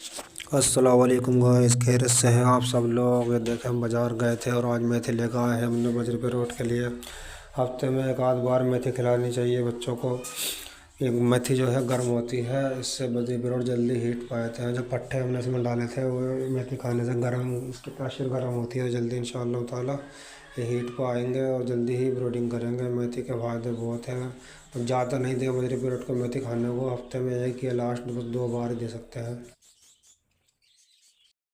अस्सलाम वालेकुम गाइस, खैरियत से हैं आप सब लोग। ये देखें, हम बाज़ार गए थे और आज मेथी लेकर आए हैं हमने बजरी पे रोट के लिए। हफ्ते में एक आध बार मेथी खिलानी चाहिए बच्चों को। ये मेथी जो है गर्म होती है, इससे बजरी पे रोट जल्दी हीट पाते हैं। जो पट्टे हमने इसमें डाले थे वो मेथी खाने से गर्म, उसकी तासीर गर्म होती है, जल्दी इंशाअल्लाह ताला ये हीट पाएंगे और जल्दी ही ब्रीडिंग करेंगे। मेथी के फ़ायदे बहुत हैं। अब ज़्यादा नहीं दें बजरी पे रोट को मेथी खाने को, हफ्ते में एक या लास्ट बस 2 बार ही दे सकते हैं।